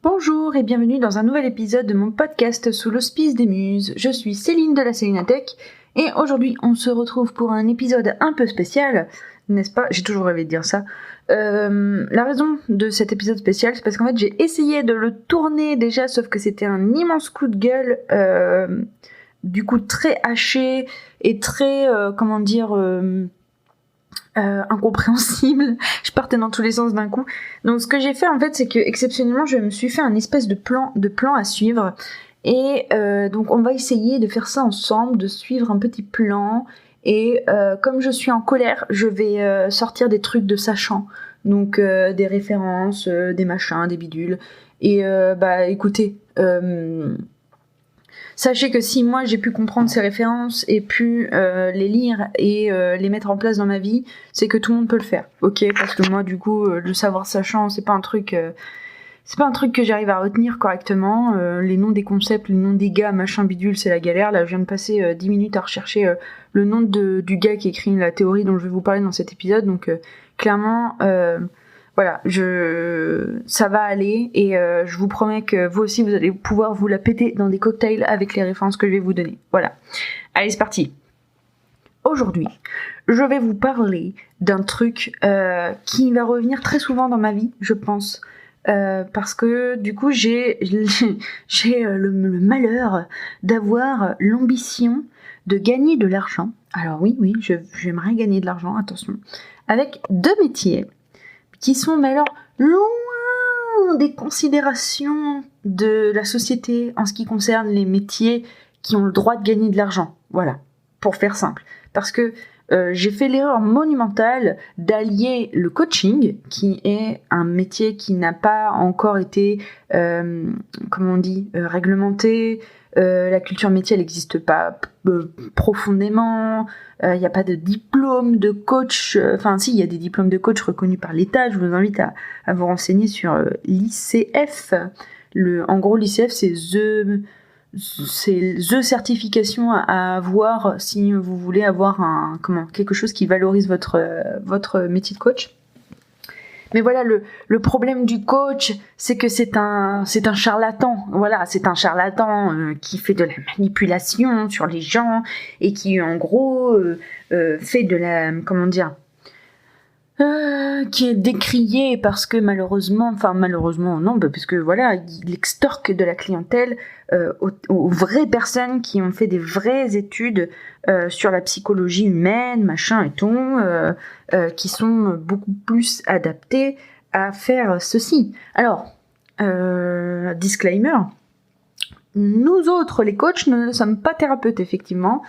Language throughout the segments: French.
Bonjour et bienvenue dans un nouvel épisode de mon podcast sous l'auspice des muses. Je suis Céline de la Célinatech et aujourd'hui on se retrouve pour un épisode un peu spécial, n'est-ce pas? J'ai toujours rêvé de dire ça. La raison de cet épisode spécial, c'est parce qu'en fait j'ai essayé de le tourner déjà, sauf que c'était un immense coup de gueule, du coup très haché et très, incompréhensible. Je partais dans tous les sens d'un coup. Donc ce que j'ai fait en fait, c'est que exceptionnellement je me suis fait un espèce de plan à suivre et donc on va essayer de faire ça ensemble, de suivre un petit plan et comme je suis en colère, je vais sortir des trucs de sachant, donc des références, des machins, des bidules et écoutez, sachez que si moi j'ai pu comprendre ces références et pu les lire et les mettre en place dans ma vie, c'est que tout le monde peut le faire, ok? Parce que moi du coup le savoir sachant c'est pas un truc que j'arrive à retenir correctement. Les noms des concepts, les noms des gars, machin bidule, c'est la galère. Là je viens de passer 10 minutes à rechercher le nom du gars qui écrit la théorie dont je vais vous parler dans cet épisode, donc clairement voilà, ça va aller et je vous promets que vous aussi vous allez pouvoir vous la péter dans des cocktails avec les références que je vais vous donner. Voilà. Allez, c'est parti. Aujourd'hui, je vais vous parler d'un truc qui va revenir très souvent dans ma vie, je pense. Parce que du coup j'ai le malheur d'avoir l'ambition de gagner de l'argent. Alors oui, j'aimerais gagner de l'argent, attention, avec deux métiers qui sont, mais alors, loin des considérations de la société en ce qui concerne les métiers qui ont le droit de gagner de l'argent. Voilà, pour faire simple. Parce que j'ai fait l'erreur monumentale d'allier le coaching, qui est un métier qui n'a pas encore été, réglementé. La culture métier, elle n'existe pas profondément. Il n'y a pas de diplôme de coach. Enfin, si, il y a des diplômes de coach reconnus par l'État. Je vous invite à vous renseigner sur l'ICF. En gros, l'ICF, c'est the certification à avoir si vous voulez avoir quelque chose qui valorise votre métier de coach. Mais voilà, le problème du coach, c'est que c'est un charlatan. Voilà, c'est un charlatan qui fait de la manipulation sur les gens et qui, en gros, fait de la... qui est décrié parce que malheureusement non, puisque voilà, il extorque de la clientèle aux vraies personnes qui ont fait des vraies études sur la psychologie humaine, machin et tout, qui sont beaucoup plus adaptées à faire ceci. Alors, disclaimer, nous autres, les coachs, nous ne sommes pas thérapeutes, effectivement.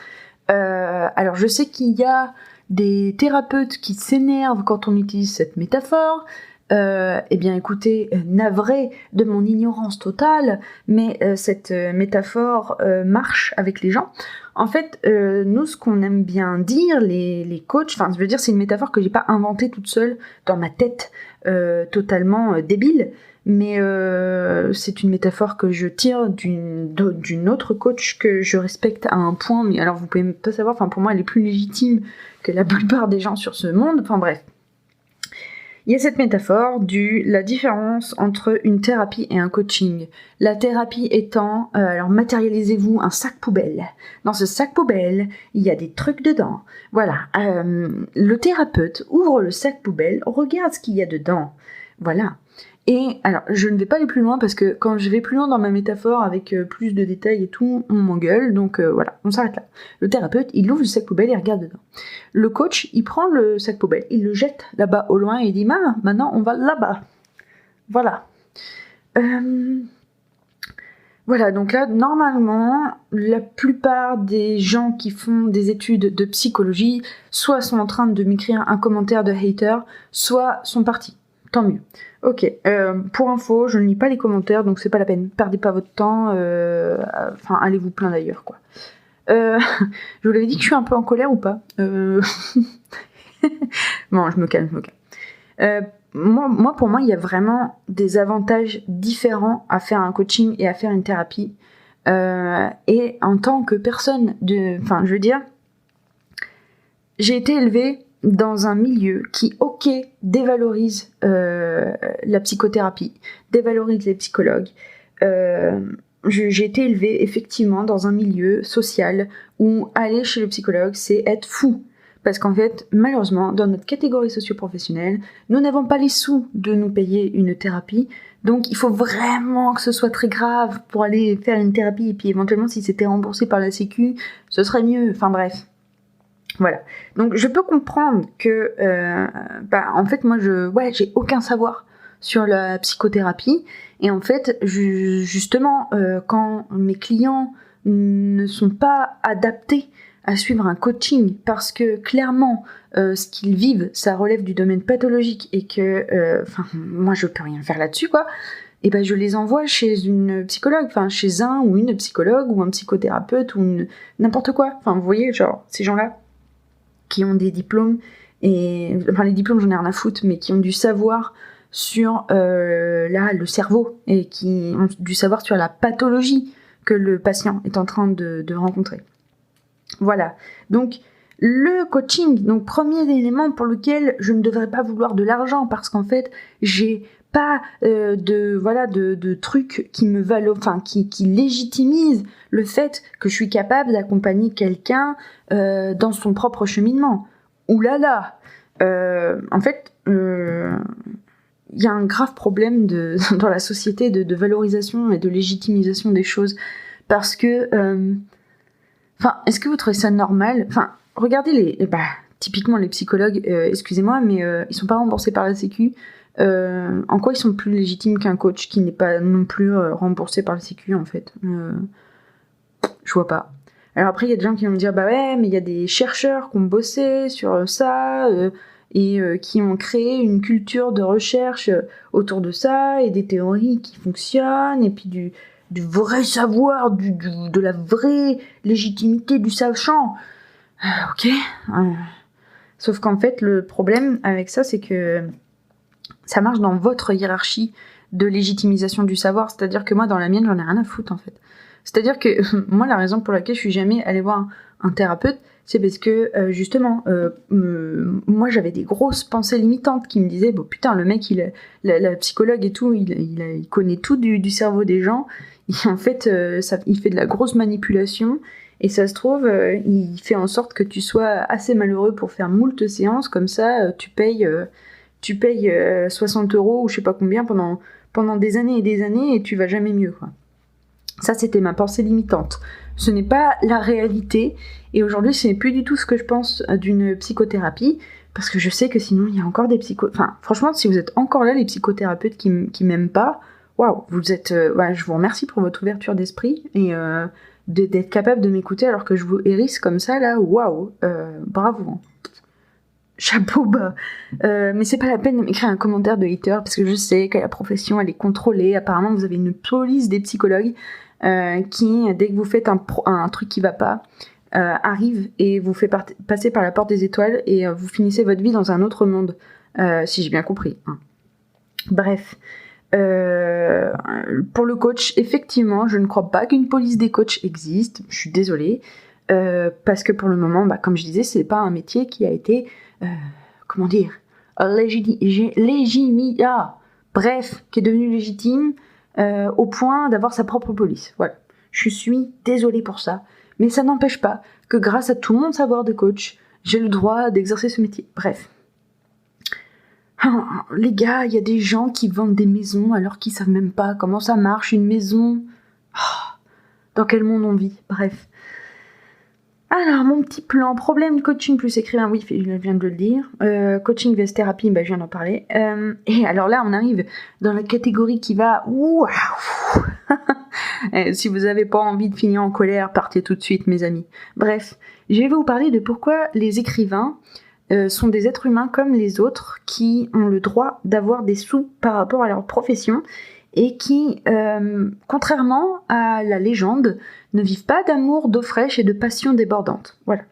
Alors, je sais qu'il y a des thérapeutes qui s'énervent quand on utilise cette métaphore. Eh bien écoutez, navré de mon ignorance totale, mais cette métaphore marche avec les gens. En fait, nous, ce qu'on aime bien dire, les coachs, enfin, je veux dire, c'est une métaphore que j'ai pas inventée toute seule dans ma tête, totalement débile, mais c'est une métaphore que je tire d'une autre coach que je respecte à un point, mais alors vous pouvez pas savoir, enfin pour moi elle est plus légitime que la plupart des gens sur ce monde, enfin bref. Il y a cette métaphore la différence entre une thérapie et un coaching. La thérapie étant, alors matérialisez-vous un sac poubelle. Dans ce sac poubelle, il y a des trucs dedans. Voilà, le thérapeute ouvre le sac poubelle, regarde ce qu'il y a dedans. Voilà. Et alors, je ne vais pas aller plus loin parce que quand je vais plus loin dans ma métaphore avec plus de détails et tout, on m'engueule. Donc voilà, on s'arrête là. Le thérapeute, il ouvre le sac poubelle et regarde dedans. Le coach, il prend le sac poubelle, il le jette là-bas au loin et il dit « maintenant on va là-bas ». Voilà. Voilà, donc là, normalement, la plupart des gens qui font des études de psychologie, soit sont en train de m'écrire un commentaire de hater, soit sont partis. Tant mieux. Ok, pour info, je ne lis pas les commentaires, donc c'est pas la peine. Perdez pas votre temps, allez vous plaindre ailleurs, quoi. Je vous l'avais dit que je suis un peu en colère ou pas Bon, je me calme. Pour moi, il y a vraiment des avantages différents à faire un coaching et à faire une thérapie. Et en tant que personne j'ai été élevée dans un milieu qui, ok, dévalorise la psychothérapie, dévalorise les psychologues. J'ai été élevée effectivement dans un milieu social où aller chez le psychologue, c'est être fou. Parce qu'en fait, malheureusement, dans notre catégorie socio-professionnelle, nous n'avons pas les sous de nous payer une thérapie. Donc il faut vraiment que ce soit très grave pour aller faire une thérapie. Et puis éventuellement, si c'était remboursé par la Sécu, ce serait mieux. Enfin bref. Voilà. Donc je peux comprendre que, en fait, moi, j'ai aucun savoir sur la psychothérapie. Et en fait, justement, quand mes clients ne sont pas adaptés à suivre un coaching parce que clairement, ce qu'ils vivent, ça relève du domaine pathologique et que, moi, je peux rien faire là-dessus, quoi. Et ben, je les envoie chez une psychologue, enfin, chez un ou une psychologue ou un psychothérapeute ou n'importe quoi. Enfin, vous voyez, genre, ces gens-là qui ont des diplômes, les diplômes j'en ai rien à foutre, mais qui ont du savoir sur le cerveau et qui ont du savoir sur la pathologie que le patient est en train de rencontrer. Voilà, donc le coaching, donc premier élément pour lequel je ne devrais pas vouloir de l'argent parce qu'en fait j'ai pas de trucs qui me valent, qui légitimisent le fait que je suis capable d'accompagner quelqu'un dans son propre cheminement. Ouh là là, en fait, il y a un grave problème dans la société de valorisation et de légitimisation des choses parce que, est-ce que vous trouvez ça normal ? Regardez typiquement les psychologues, excusez-moi, mais ils sont pas remboursés par la Sécu. En quoi ils sont plus légitimes qu'un coach qui n'est pas non plus remboursé par la Sécu en fait. Je vois pas. Alors après il y a des gens qui vont me dire bah ouais mais il y a des chercheurs qui ont bossé sur ça et qui ont créé une culture de recherche autour de ça et des théories qui fonctionnent et puis du vrai savoir, de la vraie légitimité du sachant. Ok. Sauf qu'en fait le problème avec ça c'est que ça marche dans votre hiérarchie de légitimisation du savoir, c'est-à-dire que moi, dans la mienne, j'en ai rien à foutre, en fait. C'est-à-dire que moi, la raison pour laquelle je suis jamais allée voir un thérapeute, c'est parce que, justement, moi, j'avais des grosses pensées limitantes qui me disaient, bon, putain, le mec, la psychologue et tout, il connaît tout du cerveau des gens, et en fait, il fait de la grosse manipulation, et ça se trouve, il fait en sorte que tu sois assez malheureux pour faire moult séances, comme ça, tu payes 60 € ou je sais pas combien pendant des années et des années et tu vas jamais mieux, quoi. Ça, c'était ma pensée limitante. Ce n'est pas la réalité et aujourd'hui, ce n'est plus du tout ce que je pense d'une psychothérapie parce que je sais que sinon, il y a encore des franchement, si vous êtes encore là, les psychothérapeutes qui m'aiment pas, waouh, vous êtes... je vous remercie pour votre ouverture d'esprit et d'être capable de m'écouter alors que je vous hérisse comme ça, là, waouh, bravo. Chapeau bas. Mais c'est pas la peine de m'écrire un commentaire de hater parce que je sais que la profession elle est contrôlée. Apparemment vous avez une police des psychologues qui, dès que vous faites un truc qui va pas, arrive et vous fait passer par la porte des étoiles et vous finissez votre vie dans un autre monde, si j'ai bien compris. Bref. Pour le coach, effectivement, je ne crois pas qu'une police des coachs existe. Je suis désolée. Parce que pour le moment, comme je disais, c'est pas un métier qui a été qui est devenu légitime au point d'avoir sa propre police. Voilà. Je suis désolée pour ça, mais ça n'empêche pas que grâce à tout mon savoir de coach, j'ai le droit d'exercer ce métier. Bref. Les gars, il y a des gens qui vendent des maisons alors qu'ils savent même pas comment ça marche une maison. Dans quel monde on vit? Bref. Alors, mon petit plan, problème coaching plus écrivain, oui, je viens de le dire. Coaching vs thérapie, je viens d'en parler. Et alors là, on arrive dans la catégorie qui va... Si vous n'avez pas envie de finir en colère, partez tout de suite, mes amis. Bref, je vais vous parler de pourquoi les écrivains sont des êtres humains comme les autres qui ont le droit d'avoir des sous par rapport à leur profession et qui, contrairement à la légende, ne vivent pas d'amour, d'eau fraîche et de passion débordante. Voilà.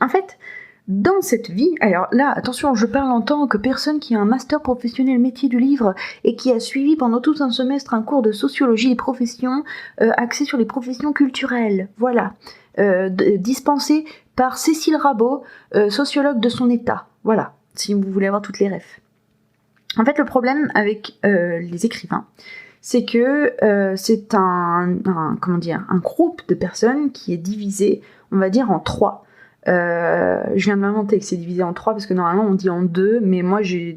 En fait, dans cette vie, alors là, attention, je parle en tant que personne qui a un master professionnel métier du livre et qui a suivi pendant tout un semestre un cours de sociologie des professions axé sur les professions culturelles. Voilà. dispensé par Cécile Rabot, sociologue de son état. Voilà, si vous voulez avoir toutes les refs. En fait, le problème avec les écrivains, c'est que c'est un groupe de personnes qui est divisé, on va dire, en 3. Je viens de m'inventer que c'est divisé en 3 parce que normalement on dit en 2, mais moi j'ai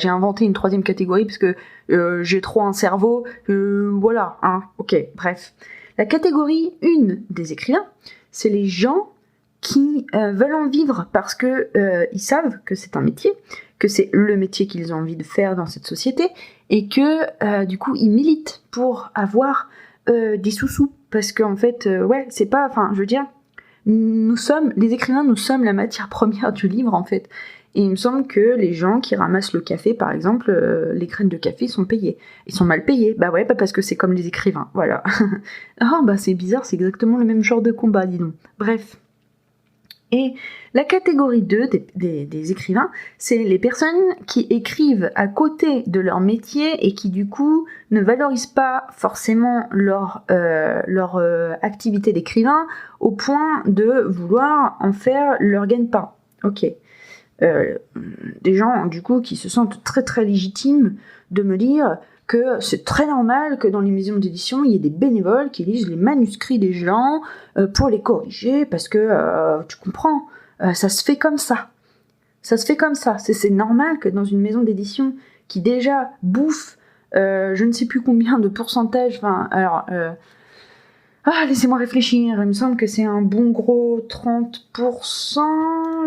inventé une 3e catégorie parce que j'ai trop un cerveau, ok, bref. La catégorie 1 des écrivains, c'est les gens qui veulent en vivre parce que ils savent que c'est un métier, que c'est le métier qu'ils ont envie de faire dans cette société, et que du coup ils militent pour avoir des sous-sous, parce qu'en fait, c'est pas, enfin, je veux dire, les écrivains, nous sommes la matière première du livre, en fait. Et il me semble que les gens qui ramassent le café, par exemple, les graines de café sont payées. Ils sont mal payés. Bah ouais, parce que c'est comme les écrivains, voilà. C'est bizarre, c'est exactement le même genre de combat, dis donc. Bref. Et la catégorie 2 des écrivains, c'est les personnes qui écrivent à côté de leur métier et qui du coup ne valorisent pas forcément leur activité d'écrivain au point de vouloir en faire leur gagne-pain. Ok. Des gens du coup qui se sentent très très légitimes de me dire que c'est très normal que dans les maisons d'édition, il y ait des bénévoles qui lisent les manuscrits des gens pour les corriger, parce que, tu comprends, ça se fait comme ça. Ça se fait comme ça. C'est normal que dans une maison d'édition qui déjà bouffe je ne sais plus combien de pourcentage, laissez-moi réfléchir, il me semble que c'est un bon gros 30%,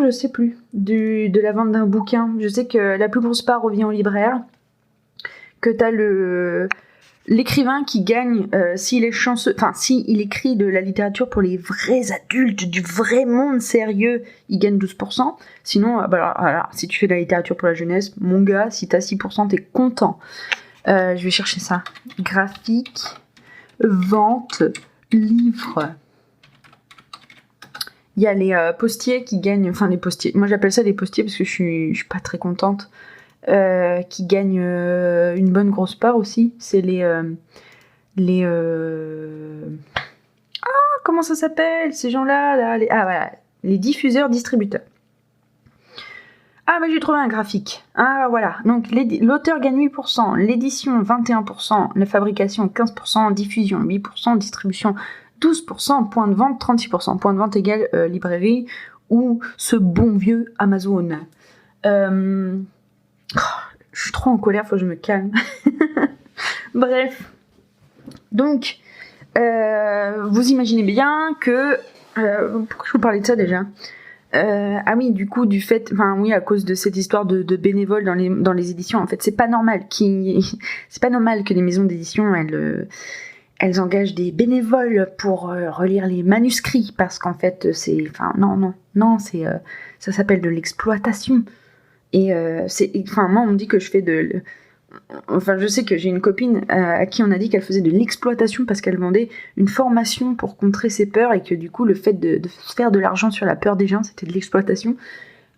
je sais plus, de la vente d'un bouquin. Je sais que la plus grosse part revient au libraire, que t'as l'écrivain qui gagne, s'il est chanceux, enfin, s'il écrit de la littérature pour les vrais adultes, du vrai monde sérieux, il gagne 12%. Sinon, si tu fais de la littérature pour la jeunesse, mon gars, si t'as 6%, t'es content. Je vais chercher ça. Graphique, vente, livre. Il y a les postiers qui gagnent, enfin les postiers, moi j'appelle ça des postiers parce que je suis pas très contente, qui gagnent une bonne grosse part aussi. C'est comment ça s'appelle ces gens-là les diffuseurs-distributeurs. J'ai trouvé un graphique. Voilà. Donc l'auteur gagne 8%, l'édition 21%, la fabrication 15%, diffusion 8%, distribution 12%, point de vente 36%. Point de vente égale librairie ou ce bon vieux Amazon. Je suis trop en colère, faut que je me calme. Bref. Donc, vous imaginez bien que... pourquoi je vous parlais de ça déjà ? Du coup, à cause de cette histoire de bénévoles dans les éditions, en fait, c'est pas normal que les maisons d'édition, elles engagent des bénévoles pour relire les manuscrits, parce qu'en fait, ça s'appelle de l'exploitation. Et moi, on me dit que je fais je sais que j'ai une copine à qui on a dit qu'elle faisait de l'exploitation parce qu'elle vendait une formation pour contrer ses peurs, et que du coup le fait de faire de l'argent sur la peur des gens, c'était de l'exploitation.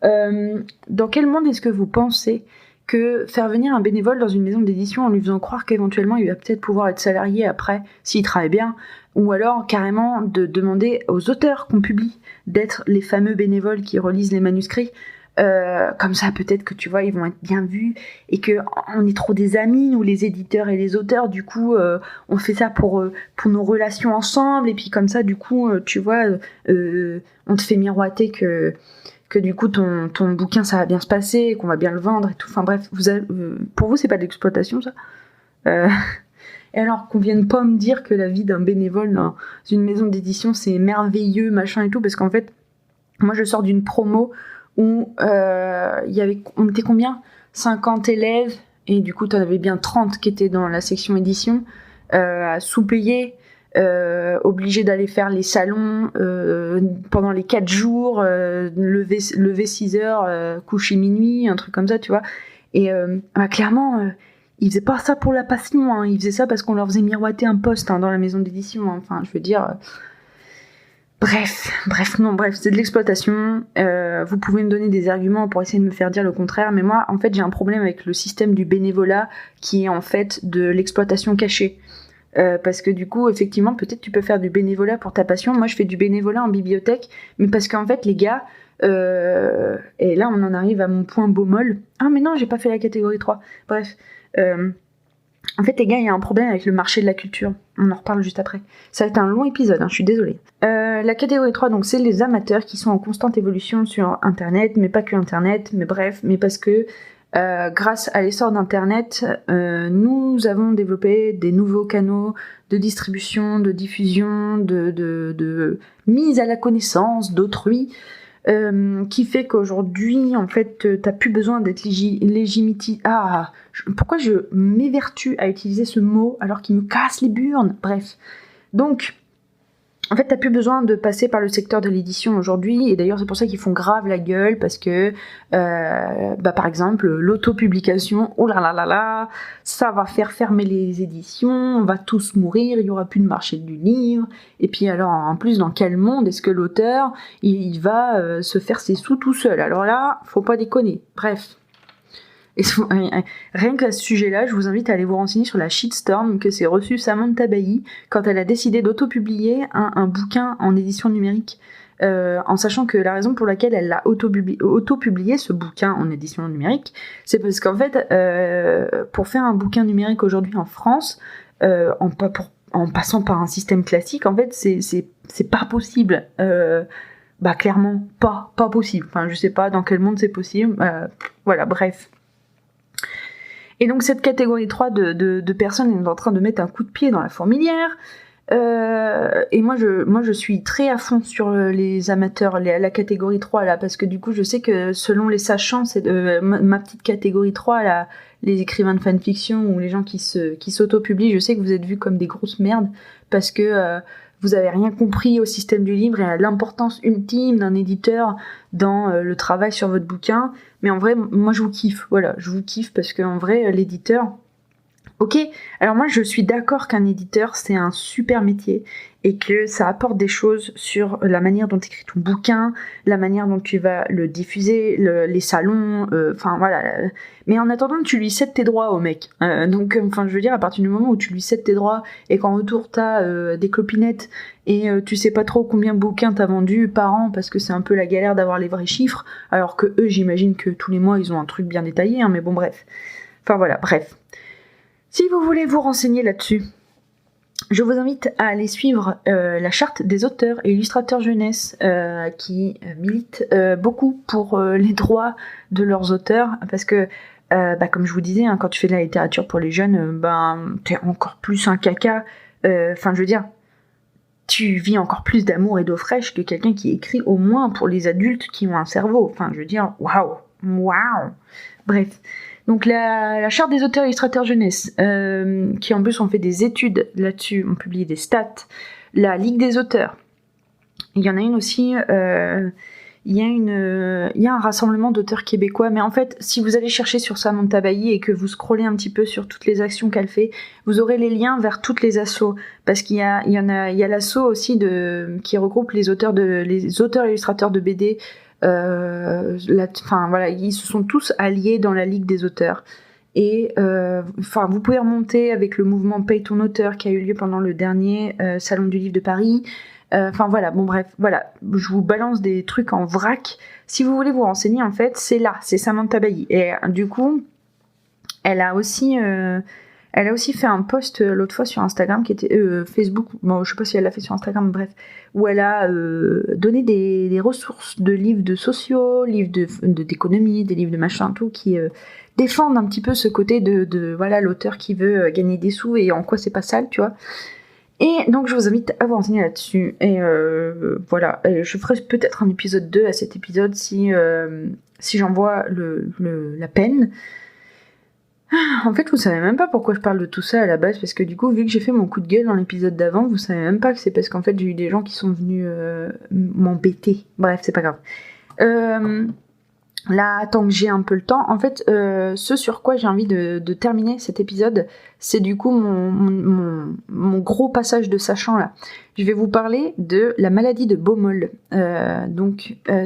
Dans quel monde est-ce que vous pensez que faire venir un bénévole dans une maison d'édition en lui faisant croire qu'éventuellement il va peut-être pouvoir être salarié après s'il travaille bien, ou alors carrément de demander aux auteurs qu'on publie d'être les fameux bénévoles qui relisent les manuscrits, comme ça peut-être que tu vois ils vont être bien vus, et que on est trop des amis nous les éditeurs et les auteurs, du coup on fait ça pour nos relations ensemble, et puis comme ça du coup tu vois on te fait miroiter que du coup ton bouquin ça va bien se passer, qu'on va bien le vendre et tout. Enfin bref, pour vous c'est pas de l'exploitation ça? Et alors qu'on vienne pas me dire que la vie d'un bénévole dans une maison d'édition c'est merveilleux machin et tout, parce qu'en fait moi je sors d'une promo où on était combien, 50 élèves, et du coup t'en avais bien 30 qui étaient dans la section édition, sous-payés, obligés d'aller faire les salons pendant les 4 jours, lever 6 heures, coucher minuit, un truc comme ça, tu vois. Et clairement ils faisaient pas ça pour la passion, hein. Ils faisaient ça parce qu'on leur faisait miroiter un poste, hein, dans la maison d'édition, hein. Enfin je veux dire... Bref, c'est de l'exploitation. Vous pouvez me donner des arguments pour essayer de me faire dire le contraire, mais moi, en fait, j'ai un problème avec le système du bénévolat qui est en fait de l'exploitation cachée. Parce que du coup, effectivement, peut-être tu peux faire du bénévolat pour ta passion. Moi, je fais du bénévolat en bibliothèque, mais parce qu'en fait, les gars, et là, on en arrive à mon point bémol. Ah, mais non, j'ai pas fait la catégorie 3. Bref. En fait, les gars, il y a un problème avec le marché de la culture. On en reparle juste après. Ça va être un long épisode, je suis désolée. La catégorie 3, donc, c'est les amateurs qui sont en constante évolution sur Internet, mais pas que Internet, mais bref, mais parce que grâce à l'essor d'Internet, nous avons développé des nouveaux canaux de distribution, de diffusion, de mise à la connaissance d'autrui, qui fait qu'aujourd'hui, en fait, t'as plus besoin d'être légitimité. Pourquoi je m'évertue à utiliser ce mot alors qu'il me casse les burnes? Bref. Donc, en fait, t'as plus besoin de passer par le secteur de l'édition aujourd'hui, et d'ailleurs c'est pour ça qu'ils font grave la gueule, parce que, par exemple, l'autopublication, oh là là là là, ça va faire fermer les éditions, on va tous mourir, il y aura plus de marché du livre, et puis alors, en plus, dans quel monde est-ce que l'auteur, il va se faire ses sous tout seul? Alors là, faut pas déconner, bref. Et rien qu'à ce sujet-là, je vous invite à aller vous renseigner sur la shitstorm que s'est reçue Samantha Bailly quand elle a décidé d'auto-publier un bouquin en édition numérique, en sachant que la raison pour laquelle elle l'a auto-publié ce bouquin en édition numérique, c'est parce qu'en fait, pour faire un bouquin numérique aujourd'hui en France, en passant par un système classique, en fait, c'est pas possible. Clairement, pas possible. Enfin, je sais pas dans quel monde c'est possible. Voilà, bref. Et donc cette catégorie 3 de personnes est en train de mettre un coup de pied dans la fourmilière. Et moi je suis très à fond sur les amateurs, la catégorie 3 là, parce que du coup je sais que selon les sachants, c'est ma petite catégorie 3 là, les écrivains de fanfiction ou les gens qui s'auto-publient, je sais que vous êtes vus comme des grosses merdes parce que vous avez rien compris au système du livre et à l'importance ultime d'un éditeur dans le travail sur votre bouquin. Mais en vrai, moi je vous kiffe, voilà, je vous kiffe parce qu'en vrai, l'éditeur... Ok, alors moi je suis d'accord qu'un éditeur c'est un super métier et que ça apporte des choses sur la manière dont tu écris ton bouquin, la manière dont tu vas le diffuser, les salons, enfin voilà. Mais en attendant, tu lui cèdes tes droits au mec. Donc, je veux dire, à partir du moment où tu lui cèdes tes droits et qu'en retour t'as des clopinettes et tu sais pas trop combien de bouquins t'as vendu par an parce que c'est un peu la galère d'avoir les vrais chiffres, alors que eux, j'imagine que tous les mois ils ont un truc bien détaillé, mais bon bref. Enfin voilà, bref. Si vous voulez vous renseigner là-dessus, je vous invite à aller suivre la charte des auteurs et illustrateurs jeunesse qui militent beaucoup pour les droits de leurs auteurs, parce que, comme je vous disais, quand tu fais de la littérature pour les jeunes, t'es encore plus un caca. Je veux dire, tu vis encore plus d'amour et d'eau fraîche que quelqu'un qui écrit au moins pour les adultes qui ont un cerveau. Enfin, je veux dire, waouh. Bref. Donc la charte des auteurs et illustrateurs jeunesse, qui en plus ont fait des études là-dessus, ont publié des stats, la Ligue des auteurs. Il y en a une aussi, il y a un rassemblement d'auteurs québécois, mais en fait, si vous allez chercher sur Samantha Bailly et que vous scrollez un petit peu sur toutes les actions qu'elle fait, vous aurez les liens vers toutes les assos, parce qu'il y a l'asso aussi qui regroupe les auteurs et illustrateurs de BD. Ils se sont tous alliés dans la Ligue des auteurs. Et vous pouvez remonter avec le mouvement Paye ton auteur qui a eu lieu pendant le dernier Salon du Livre de Paris. Je vous balance des trucs en vrac. Si vous voulez vous renseigner, en fait, c'est Samantha Bailly. Et du coup, elle a aussi fait un post l'autre fois sur Instagram qui était Facebook. Bon, je sais pas si elle l'a fait sur Instagram, bref, où elle a donné des ressources de livres de sociaux, livres d'économie, des livres de machin, tout qui défendent un petit peu ce côté de l'auteur qui veut gagner des sous et en quoi c'est pas sale, tu vois. Et donc je vous invite à vous renseigner là-dessus. Et je ferai peut-être un épisode 2 à cet épisode si j'en vois la peine. En fait, vous savez même pas pourquoi je parle de tout ça à la base, parce que du coup, vu que j'ai fait mon coup de gueule dans l'épisode d'avant, vous savez même pas que c'est parce qu'en fait j'ai eu des gens qui sont venus m'embêter. Bref, c'est pas grave. Là, tant que j'ai un peu le temps, en fait, ce sur quoi j'ai envie de terminer cet épisode, c'est du coup mon gros passage de sachant là. Je vais vous parler de la maladie de Baumol.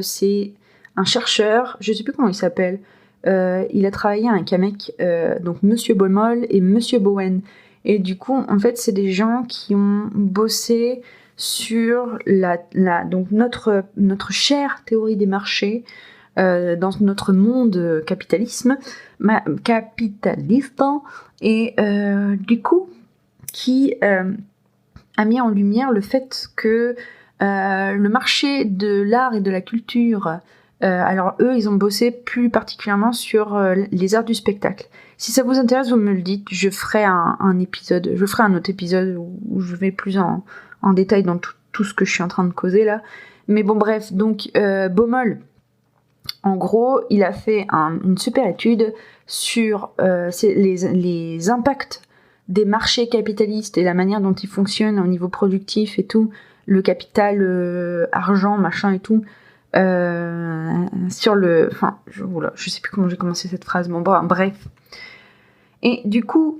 C'est un chercheur, je sais plus comment il s'appelle. Il a travaillé avec un mec, donc Monsieur Baumol et Monsieur Bowen. Et du coup, en fait, c'est des gens qui ont bossé sur donc notre chère théorie des marchés dans notre monde capitaliste, et du coup, qui a mis en lumière le fait que le marché de l'art et de la culture, alors eux, ils ont bossé plus particulièrement sur les arts du spectacle. Si ça vous intéresse, vous me le dites, je ferai un autre épisode où je vais plus en détail dans tout ce que je suis en train de causer là. Mais bon, bref, donc Baumol, en gros, il a fait une super étude sur les impacts des marchés capitalistes et la manière dont ils fonctionnent au niveau productif et tout, le capital, argent, machin et tout, sur le... Enfin, je sais plus comment j'ai commencé cette phrase, bon, bref. Et du coup,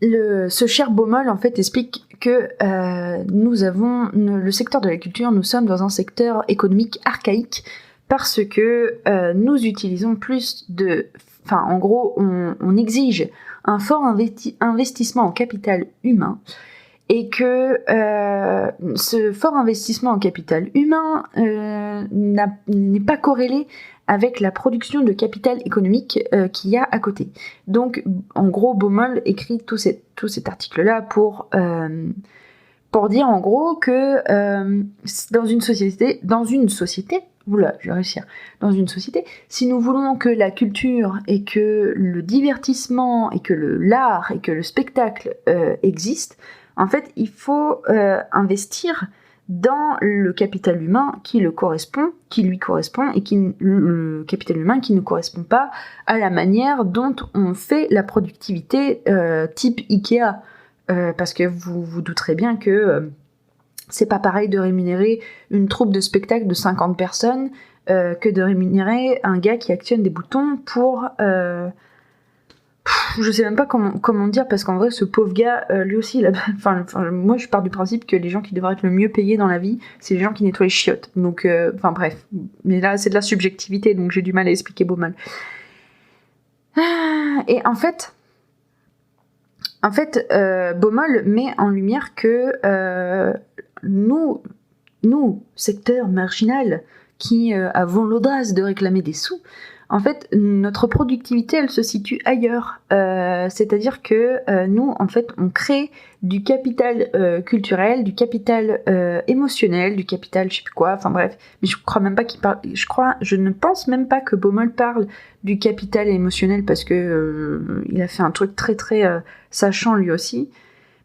ce cher Baumol, en fait, explique que le secteur de la culture, nous sommes dans un secteur économique archaïque, parce que nous utilisons plus de... Enfin, en gros, on exige un fort investissement en capital humain, et que ce fort investissement en capital humain n'est pas corrélé avec la production de capital économique qu'il y a à côté. Donc, en gros, Baumol écrit tout cet article-là pour dire en gros que dans une société, si nous voulons que la culture et que le divertissement et que l'art et que le spectacle existent, en fait, il faut investir dans le capital humain qui lui correspond, et le capital humain qui ne correspond pas à la manière dont on fait la productivité type Ikea. Parce que vous vous douterez bien que c'est pas pareil de rémunérer une troupe de spectacle de 50 personnes que de rémunérer un gars qui actionne des boutons pour... je sais même pas comment dire, parce qu'en vrai, ce pauvre gars, lui aussi, moi je pars du principe que les gens qui devraient être le mieux payés dans la vie, c'est les gens qui nettoient les chiottes. Donc, bref. Mais là, c'est de la subjectivité, donc j'ai du mal à expliquer Baumol. Et en fait, Baumol met en lumière que nous, secteur marginal, qui avons l'audace de réclamer des sous, en fait, notre productivité, elle se situe ailleurs. C'est-à-dire que nous, en fait, on crée du capital culturel, du capital émotionnel, du capital je sais plus quoi, enfin bref. Mais je ne pense même pas que Baumol parle du capital émotionnel, parce que il a fait un truc très très sachant lui aussi.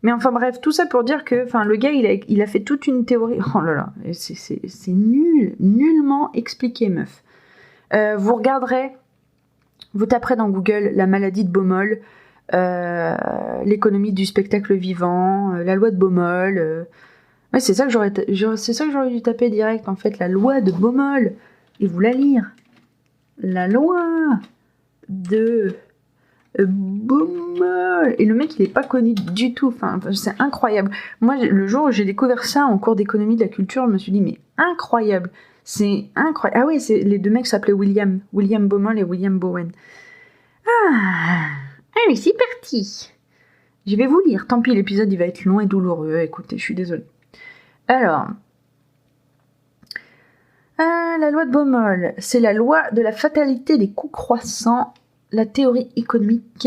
Mais enfin bref, tout ça pour dire que le gars, il a fait toute une théorie. Oh là là, c'est nullement expliqué, meuf. Vous regarderez, vous taperez dans Google la maladie de Baumol, l'économie du spectacle vivant, la loi de Baumol. Ouais, c'est ça que j'aurais dû taper direct, en fait, la loi de Baumol, et vous la lire. La loi de Baumol. Et le mec, il est pas connu du tout. Enfin, c'est incroyable. Moi, le jour où j'ai découvert ça en cours d'économie de la culture, je me suis dit, mais incroyable. C'est incroyable. Ah oui, les deux mecs s'appelaient William Baumol et William Bowen. Allez, c'est parti. Je vais vous lire. Tant pis, l'épisode, il va être long et douloureux. Écoutez, je suis désolée. Alors, la loi de Baumol, c'est la loi de la fatalité des coûts croissants, la théorie économique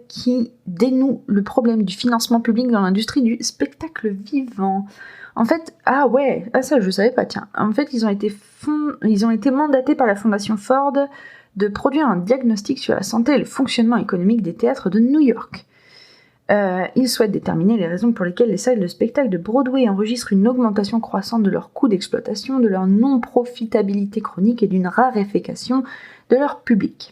qui dénoue le problème du financement public dans l'industrie du spectacle vivant. En fait, ça je savais pas, tiens. En fait, ils ont été mandatés par la Fondation Ford de produire un diagnostic sur la santé et le fonctionnement économique des théâtres de New York. Ils souhaitent déterminer les raisons pour lesquelles les salles de spectacle de Broadway enregistrent une augmentation croissante de leurs coûts d'exploitation, de leur non-profitabilité chronique et d'une raréfaction de leur public.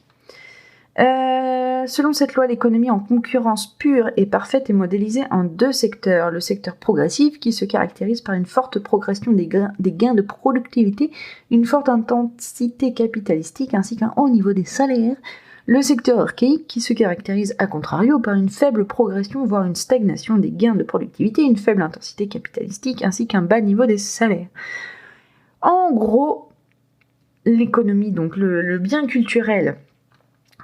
Selon cette loi, l'économie en concurrence pure et parfaite est modélisée en deux secteurs. Le secteur progressif, qui se caractérise par une forte progression des gains de productivité, une forte intensité capitalistique ainsi qu'un haut niveau des salaires. Le secteur archaïque, qui se caractérise à contrario par une faible progression, voire une stagnation des gains de productivité, une faible intensité capitalistique ainsi qu'un bas niveau des salaires. En gros, l'économie, donc le bien culturel,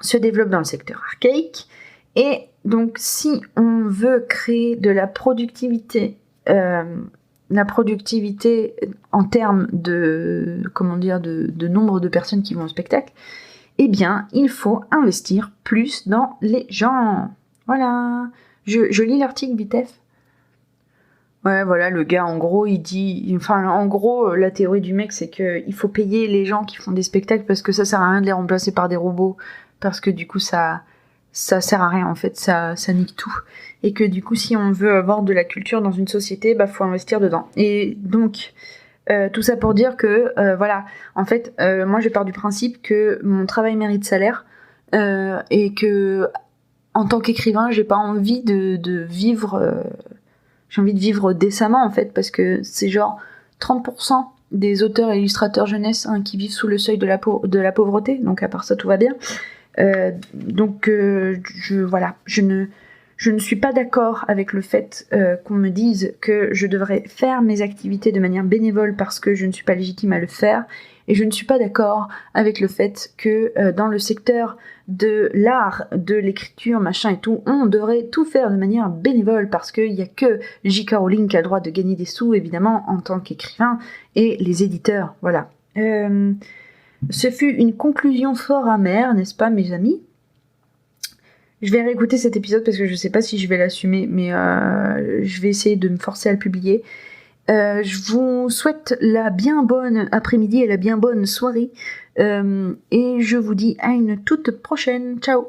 se développe dans le secteur archaïque, et donc si on veut créer de la productivité en termes de, de nombre de personnes qui vont au spectacle, eh bien, il faut investir plus dans les gens. Voilà. Je lis l'article, Bitef. Ouais, voilà, le gars, en gros, il dit... Enfin, en gros, la théorie du mec, c'est qu'il faut payer les gens qui font des spectacles parce que ça sert à rien de les remplacer par des robots. Parce que du coup, ça sert à rien, en fait. Ça nique tout. Et que du coup, si on veut avoir de la culture dans une société, bah, faut investir dedans. Et donc... tout ça pour dire que, voilà, en fait, moi je pars du principe que mon travail mérite salaire et que, en tant qu'écrivain, j'ai pas envie de vivre. J'ai envie de vivre décemment en fait, parce que c'est genre 30% des auteurs et illustrateurs jeunesse qui vivent sous le seuil de la pauvreté, donc à part ça tout va bien. Je ne suis pas d'accord avec le fait qu'on me dise que je devrais faire mes activités de manière bénévole parce que je ne suis pas légitime à le faire. Et je ne suis pas d'accord avec le fait que dans le secteur de l'art, de l'écriture, machin et tout, on devrait tout faire de manière bénévole parce qu'il n'y a que J.K. Rowling qui a le droit de gagner des sous, évidemment, en tant qu'écrivain, et les éditeurs, voilà. Ce fut une conclusion fort amère, n'est-ce pas, mes amis ? Je vais réécouter cet épisode parce que je sais pas si je vais l'assumer, mais je vais essayer de me forcer à le publier. Je vous souhaite la bien bonne après-midi et la bien bonne soirée. Et je vous dis à une toute prochaine. Ciao!